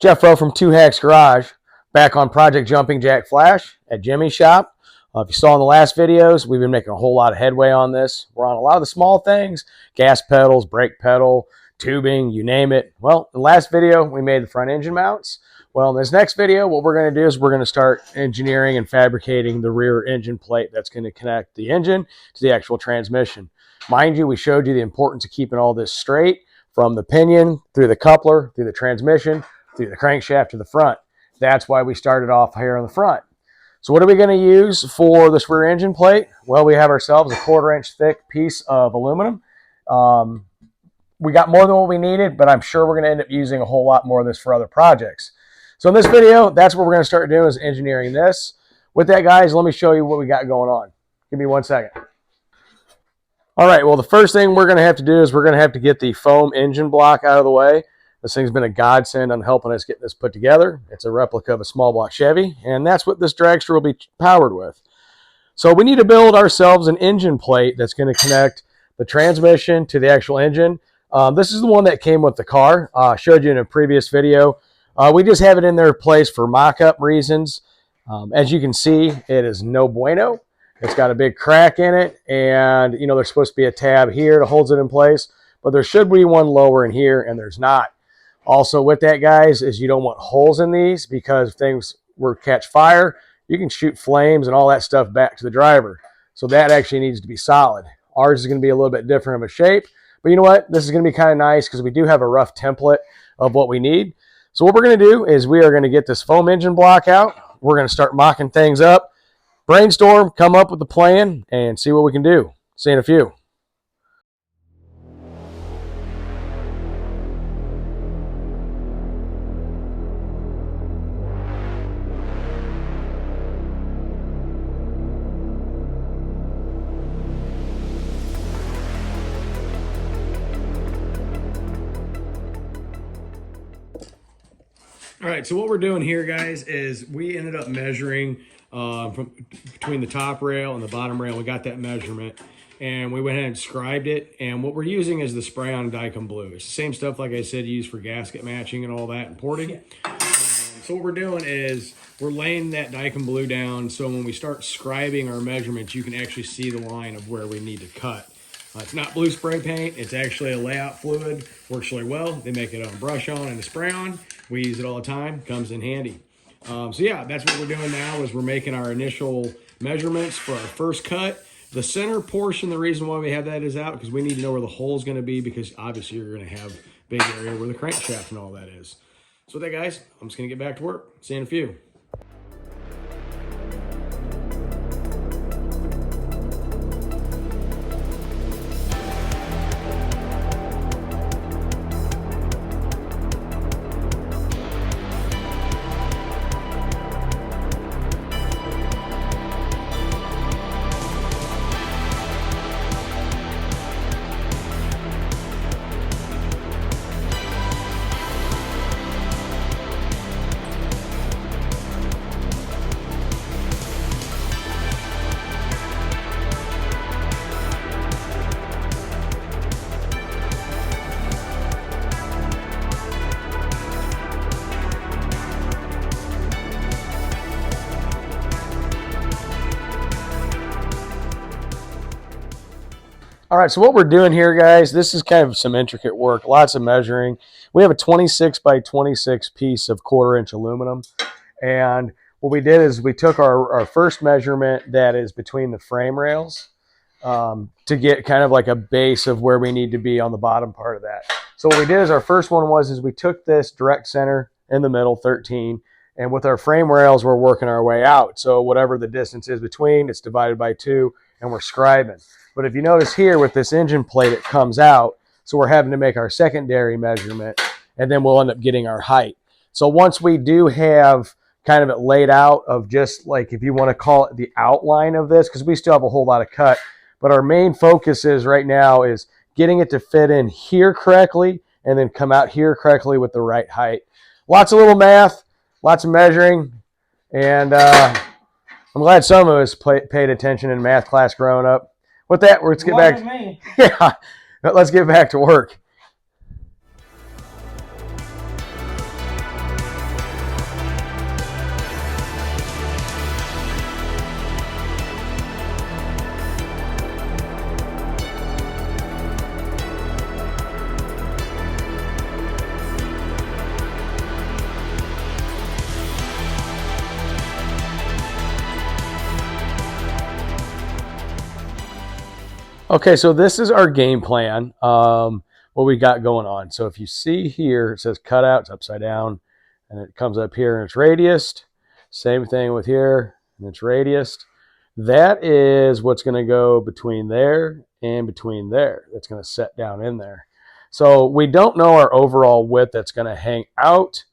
Jeff Rowe from Two Hacks Garage, back on Project Jumping Jack Flash at Jimmy's shop. If you saw in the last videos, we've been making a whole lot of headway on this. We're on a lot of the small things, gas pedals, brake pedal, tubing, you name it. Well, in the last video, we made the front engine mounts. Well, in this next video, what we're going to do is we're going to start engineering and fabricating the rear engine plate that's going to connect the engine to the actual transmission. Mind you, we showed you the importance of keeping all this straight from the pinion, through the coupler, through the transmission, through the crankshaft to the front. That's why we started off here on the front. So what are we going to use for this rear engine plate? Well, we have ourselves a 1/4 inch thick piece of aluminum. We got more than what we needed, but I'm sure we're going to end up using a whole lot more of this for other projects. So in this video, that's what we're going to start doing, is engineering this. With that, guys, let me show you what we got going on. Give me 1 second. All right, well, the first thing we're going to have to do is we're going to have to get the foam engine block out of the way. This thing's been a godsend on helping us get this put together. It's a replica of a small block Chevy, and that's what this dragster will be powered with. So we need to build ourselves an engine plate that's going to connect the transmission to the actual engine. This is the one that came with the car. I showed you in a previous video. We just have it in their place for mock-up reasons. As you can see, it is no bueno. It's got a big crack in it, and there's supposed to be a tab here that holds it in place, but there should be one lower in here, and there's not. Also with that, guys, is you don't want holes in these, because if things were to catch fire, you can shoot flames and all that stuff back to the driver. So that actually needs to be solid. Ours is going to be a little bit different of a shape, but you know what? This is going to be kind of nice because we do have a rough template of what we need. So what we're going to do is we are going to get this foam engine block out. We're going to start mocking things up, brainstorm, come up with a plan, and see what we can do. See you in a few. All right, so what we're doing here, guys, is we ended up measuring from between the top rail and the bottom rail. We got that measurement, and we went ahead and scribed it. And what we're using is the spray-on Dicom blue. It's the same stuff, like I said, used for gasket matching and all that and porting. So what we're doing is we're laying that Dicom blue down, so when we start scribing our measurements, you can actually see the line of where we need to cut. It's not blue spray paint. It's actually a layout fluid. Works really well. They make it on brush on and a spray on. We use it all the time. Comes in handy. So yeah, that's what we're doing now, is we're making our initial measurements for our first cut. The center portion, the reason why we have that is out because we need to know where the hole is going to be, because obviously you're going to have a big area where the crankshaft and all that is. So with that, guys, I'm just going to get back to work. See you in a few. All right, so what we're doing here, guys, this is kind of some intricate work, lots of measuring. We have a 26 by 26 piece of 1/4 inch aluminum. And what we did is we took our first measurement that is between the frame rails to get kind of like a base of where we need to be on the bottom part of that. So what we did is our first one is we took this direct center in the middle, 13, and with our frame rails, we're working our way out. So whatever the distance is between, it's divided by 2, and we're scribing. But if you notice here with this engine plate, it comes out. So we're having to make our secondary measurement, and then we'll end up getting our height. So once we do have kind of it laid out of just like, if you want to call it the outline of this, because we still have a whole lot of cut, but our main focus is right now is getting it to fit in here correctly and then come out here correctly with the right height. Lots of little math, lots of measuring, and I'm glad some of us paid attention in math class growing up. With that, let's get back. Yeah, let's get back to work. Okay, so this is our game plan, what we got going on. So if you see here, it says cutout, it's upside down, and it comes up here and it's radiused. Same thing with here, and it's radiused. That is what's going to go between there and between there. That's going to set down in there. So we don't know our overall width that's going to hang out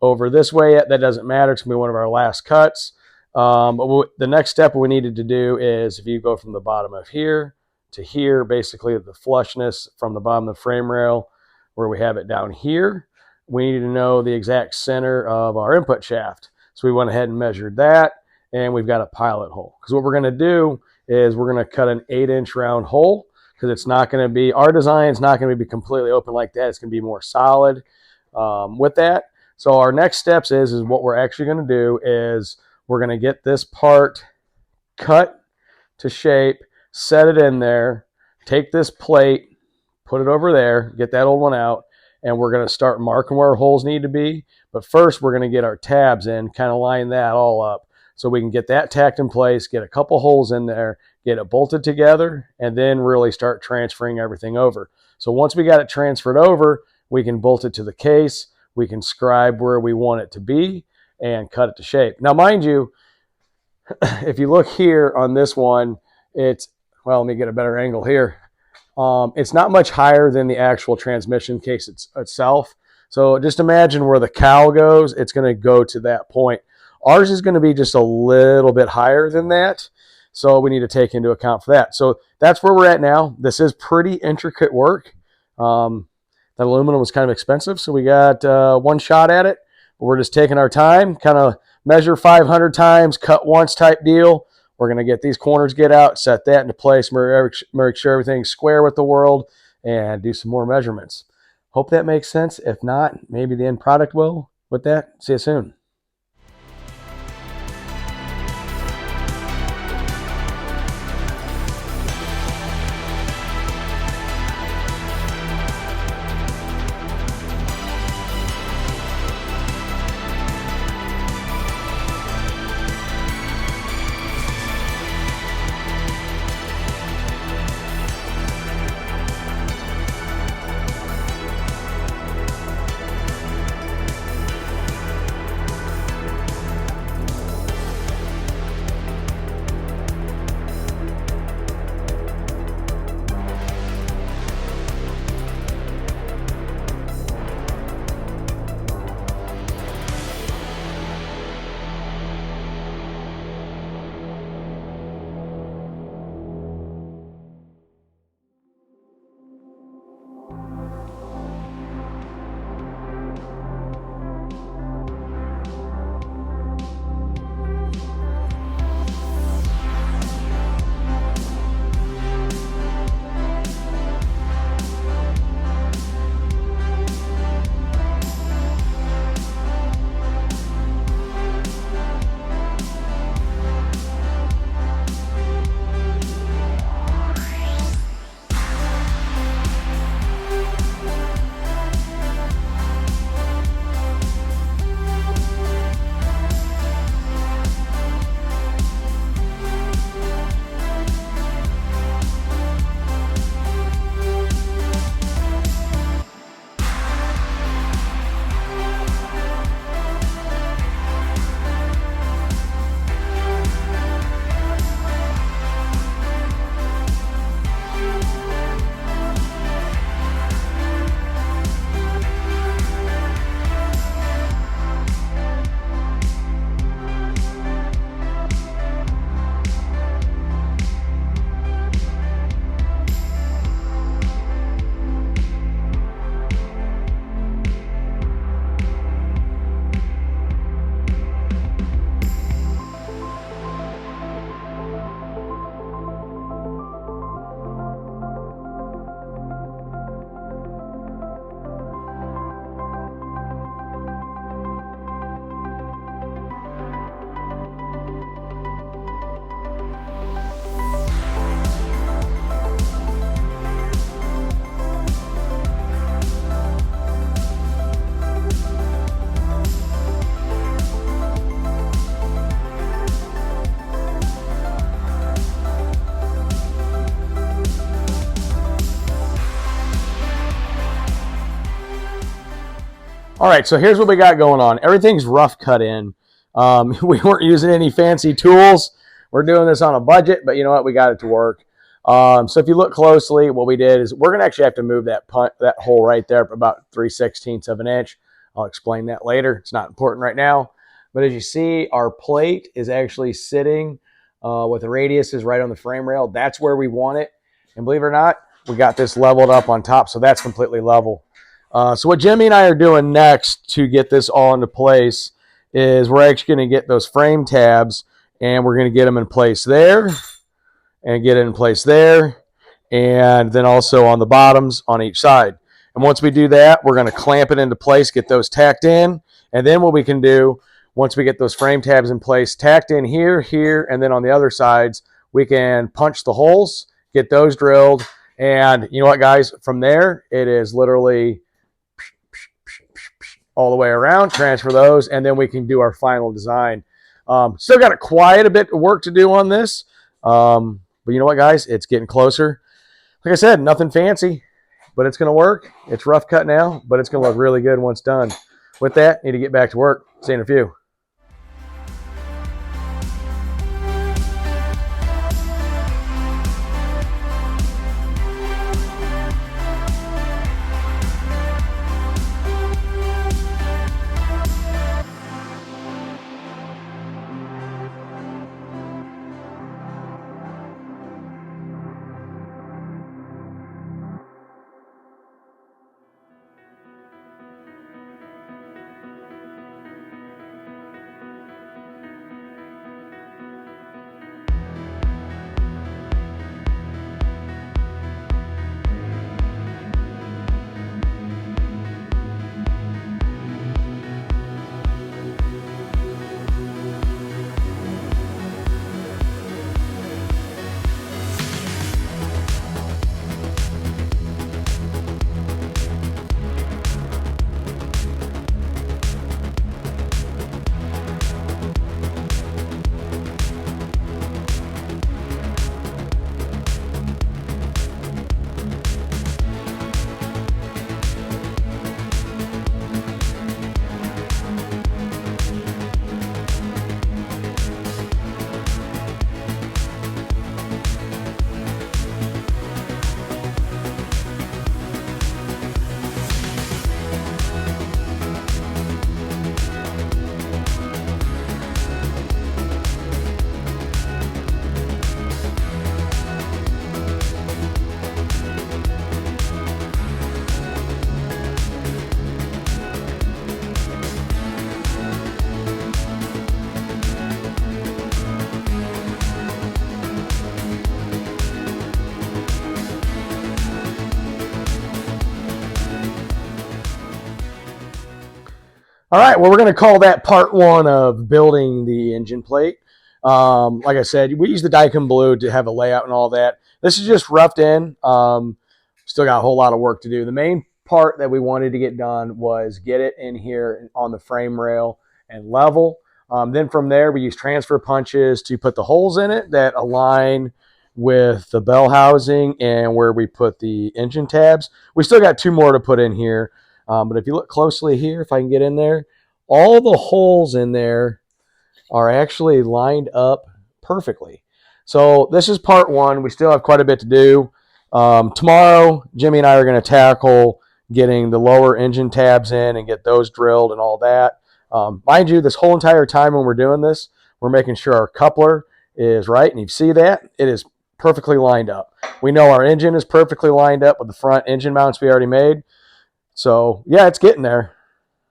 over this way yet. That doesn't matter. It's going to be one of our last cuts. But the next step we needed to do is if you go from the bottom of here to here, basically the flushness from the bottom of the frame rail where we have it down here, we need to know the exact center of our input shaft. So we went ahead and measured that, and we've got a pilot hole. Because what we're going to do is we're going to cut an 8-inch round hole, because it's not going to be, our design is not going to be completely open like that. It's going to be more solid with that. So our next steps is what we're actually going to do is we're going to get this part cut to shape, set it in there, take this plate, put it over there, get that old one out, and we're going to start marking where our holes need to be. But first, we're going to get our tabs in, kind of line that all up so we can get that tacked in place, get a couple holes in there, get it bolted together, and then really start transferring everything over. So once we got it transferred over, we can bolt it to the case, we can scribe where we want it to be, and cut it to shape. Now, mind you, if you look here on this one, it's, well, let me get a better angle here. It's not much higher than the actual transmission case itself. So just imagine where the cowl goes, it's going to go to that point. Ours is going to be just a little bit higher than that. So we need to take into account for that. So that's where we're at now. This is pretty intricate work. That aluminum was kind of expensive, so we got one shot at it. We're just taking our time, kind of measure 500 times, cut once type deal. We're going to get these corners get out, set that into place, make sure everything's square with the world, and do some more measurements. Hope that makes sense. If not, maybe the end product will. With that, see you soon. All right, so here's what we got going on. Everything's rough cut in. We weren't using any fancy tools. We're doing this on a budget, but you know what? We got it to work. So if you look closely, what we did is we're going to actually have to move that hole right there about 3/16 of an inch. I'll explain that later. It's not important right now. But as you see, our plate is actually sitting with the radius is right on the frame rail. That's where we want it. And believe it or not, we got this leveled up on top, so that's completely level. So what Jimmy and I are doing next to get this all into place is we're actually going to get those frame tabs, and we're going to get them in place there and get it in place there, and then also on the bottoms on each side. And once we do that, we're going to clamp it into place, get those tacked in, and then what we can do, once we get those frame tabs in place, tacked in here, here, and then on the other sides, we can punch the holes, get those drilled, and you know what, guys? From there, it is literally all the way around, transfer those, and then we can do our final design. Still got quite a bit of work to do on this, but you know what, guys? It's getting closer. Like I said, nothing fancy, but it's going to work. It's rough cut now, but it's going to look really good once done. With that, need to get back to work. See you in a few. All right, well, we're going to call that part one of building the engine plate. Like I said, we use the Daikin Blue to have a layout and all that. This is just roughed in. Still got a whole lot of work to do. The main part that we wanted to get done was get it in here on the frame rail and level. Then from there, we use transfer punches to put the holes in it that align with the bell housing and where we put the engine tabs. We still got two more to put in here. But if you look closely here, if I can get in there, all the holes in there are actually lined up perfectly. So this is part one. We still have quite a bit to do. Tomorrow, Jimmy and I are going to tackle getting the lower engine tabs in and get those drilled and all that. Mind you, this whole entire time when we're doing this, we're making sure our coupler is right. And you see that? It is perfectly lined up. We know our engine is perfectly lined up with the front engine mounts we already made. So, yeah, it's getting there.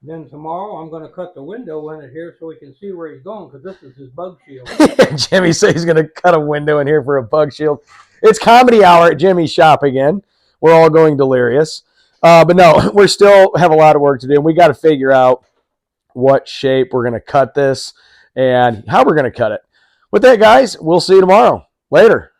Then tomorrow I'm going to cut the window in it here so we can see where he's going, because this is his bug shield. Jimmy says he's going to cut a window in here for a bug shield. It's comedy hour at Jimmy's shop again. We're all going delirious. But no, we still have a lot of work to do. And we got to figure out what shape we're going to cut this and how we're going to cut it. With that, guys, we'll see you tomorrow. Later.